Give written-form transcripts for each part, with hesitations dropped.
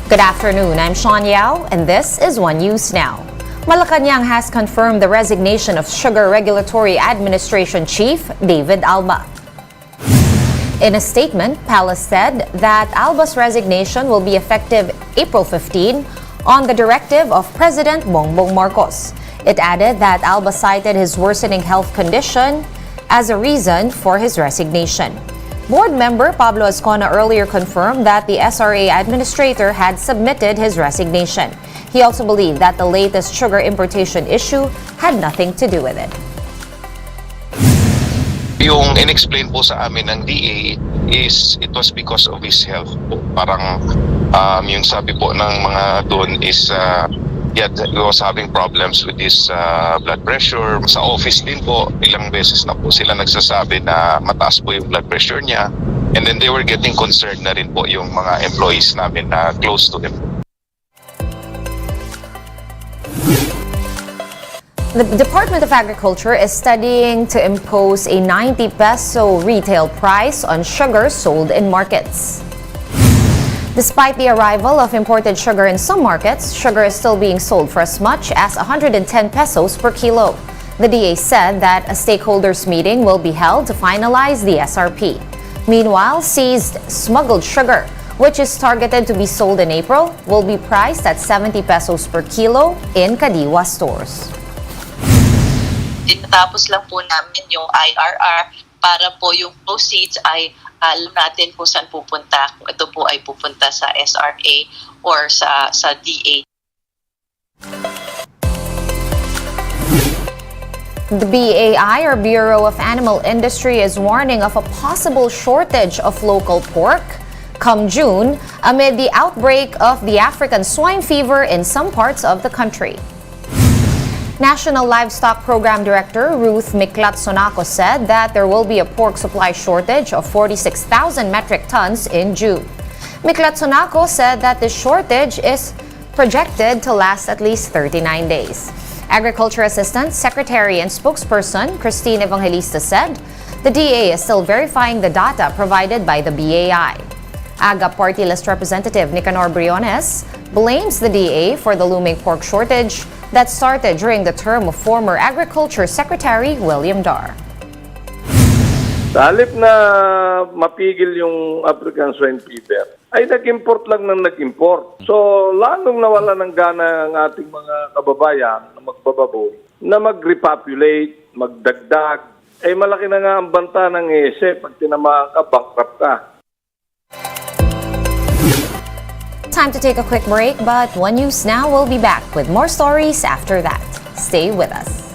Good afternoon, I'm Sean Yao, and this is One News Now. Malacanang has confirmed the resignation of Sugar Regulatory Administration Chief David Alba. In a statement, Palace said that Alba's resignation will be effective April 15 on the directive of President Bongbong Marcos. It added that Alba cited his worsening health condition as a reason for his resignation. Board member Pablo Azcona earlier confirmed that the SRA administrator had submitted his resignation. He also believed that the latest sugar importation issue had nothing to do with it. Yung in-explain po sa amin ng DA is it was because of his health po. Parang yung sabi po ng mga doon is he was having problems with his blood pressure. Sa office din po, ilang beses na po sila nagsasabi na mataas po yung blood pressure niya. And then they were getting concerned na rin po yung mga employees namin na close to him. The Department of Agriculture is studying to impose a 90 peso retail price on sugar sold in markets. Despite the arrival of imported sugar in some markets, sugar is still being sold for as much as 110 pesos per kilo. The DA said that a stakeholders meeting will be held to finalize the SRP. Meanwhile, seized smuggled sugar, which is targeted to be sold in April, will be priced at 70 pesos per kilo in Kadiwa stores. Tinatapos lang po namin yung IRR para po yung proceeds ay alam natin kung saan pupunta. Kung ito po ay pupunta sa SRA or sa DA. The BAI, or Bureau of Animal Industry, is warning of a possible shortage of local pork come June amid the outbreak of the African swine fever in some parts of the country. National Livestock Program Director Ruth Miklat-Sonaco said that there will be a pork supply shortage of 46,000 metric tons in June. Miklat-Sonaco said that the shortage is projected to last at least 39 days. Agriculture Assistant Secretary and spokesperson Christine Evangelista said the DA is still verifying the data provided by the BAI. AGA Party List Representative Nicanor Briones blames the DA for the looming pork shortage that started during the term of former Agriculture Secretary William Dar. Sa halip na mapigil yung African swine fever, ay nag-import lang ng nag-import. So, lalong nawala ng gana ang ating mga kababayan na magbababoy, na mag-repopulate, magdagdag. Ay malaki na nga ang banta ng ESE pag tinamaan ka, bankrupt ka. Time to take a quick break, but One News Now will be back with more stories after that. Stay with us.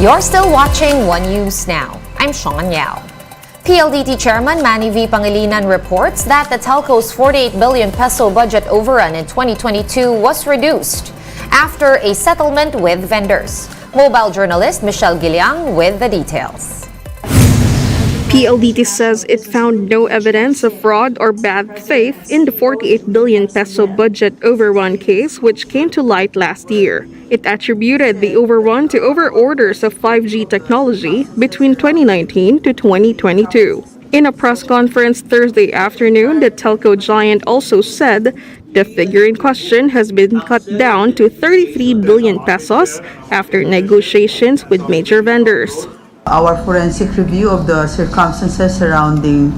You're still watching One News Now. I'm Sean Yao. PLDT Chairman Manny V. Pangilinan reports that the telco's 48 billion peso budget overrun in 2022 was reduced after a settlement with vendors. Mobile journalist Michelle Giliang with the details. PLDT says it found no evidence of fraud or bad faith in the 48 billion peso budget overrun case which came to light last year. It attributed the overrun to overorders of 5G technology between 2019 to 2022. In a press conference Thursday afternoon, the telco giant also said the figure in question has been cut down to 33 billion pesos after negotiations with major vendors. Our forensic review of the circumstances surrounding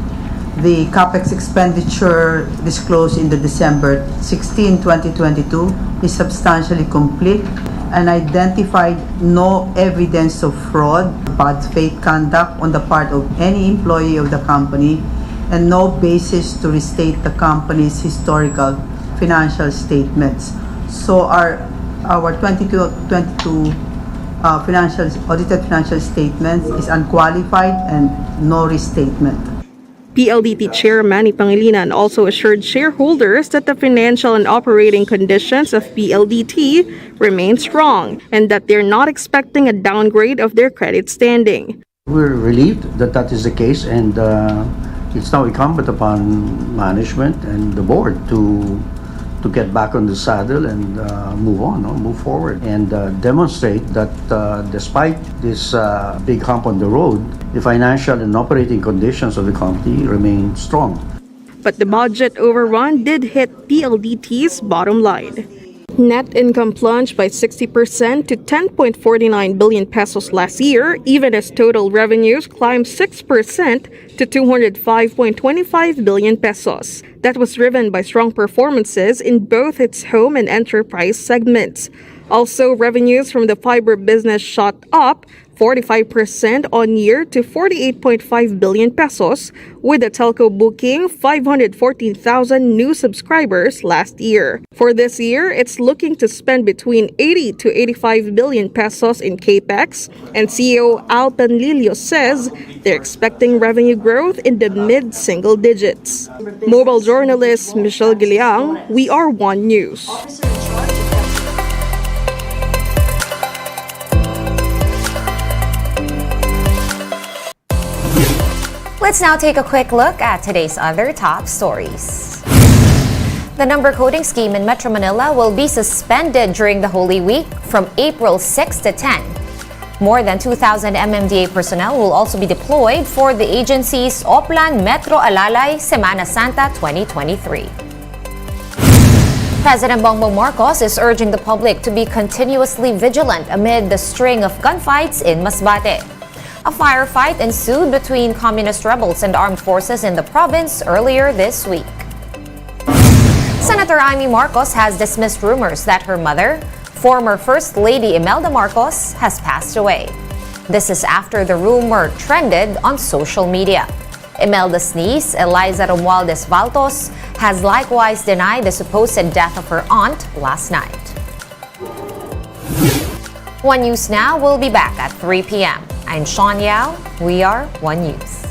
the CAPEX expenditure disclosed in the December 16, 2022 is substantially complete and identified no evidence of fraud, bad faith conduct on the part of any employee of the company, and no basis to restate the company's historical financial statements. So our 2022 audited financial statements is unqualified and no restatement. PLDT Chair Manny Pangilinan also assured shareholders that the financial and operating conditions of PLDT remain strong and that they're not expecting a downgrade of their credit standing. We're relieved that that is the case, and it's now incumbent upon management and the board to get back on the saddle and move forward and demonstrate that despite this big hump on the road, the financial and operating conditions of the company remain strong. But the budget overrun did hit PLDT's bottom line. Net income plunged by 60% to 10.49 billion pesos last year, even as total revenues climbed 6% to 205.25 billion pesos. That was driven by strong performances in both its home and enterprise segments. Also, revenues from the fiber business shot up 45% on year to 48.5 billion pesos, with the telco booking 514,000 new subscribers last year. For this year, it's looking to spend between 80 to 85 billion pesos in capex, and CEO Al Panlilio says they're expecting revenue growth in the mid-single digits. Mobile journalist Michelle Giliang, We Are One News. Let's now take a quick look at today's other top stories. The number coding scheme in Metro Manila will be suspended during the Holy Week from April 6 to 10. More than 2,000 MMDA personnel will also be deployed for the agency's Oplan Metro Alalay Semana Santa 2023. President Bongbong Marcos is urging the public to be continuously vigilant amid the string of gunfights in Masbate. A firefight ensued between communist rebels and armed forces in the province earlier this week. Senator Amy Marcos has dismissed rumors that her mother, former First Lady Imelda Marcos, has passed away. This is after the rumor trended on social media. Imelda's niece, Eliza Romualdez Valtos, has likewise denied the supposed death of her aunt last night. One News Now will be back at 3 p.m. I'm Sean Yao. We are One News.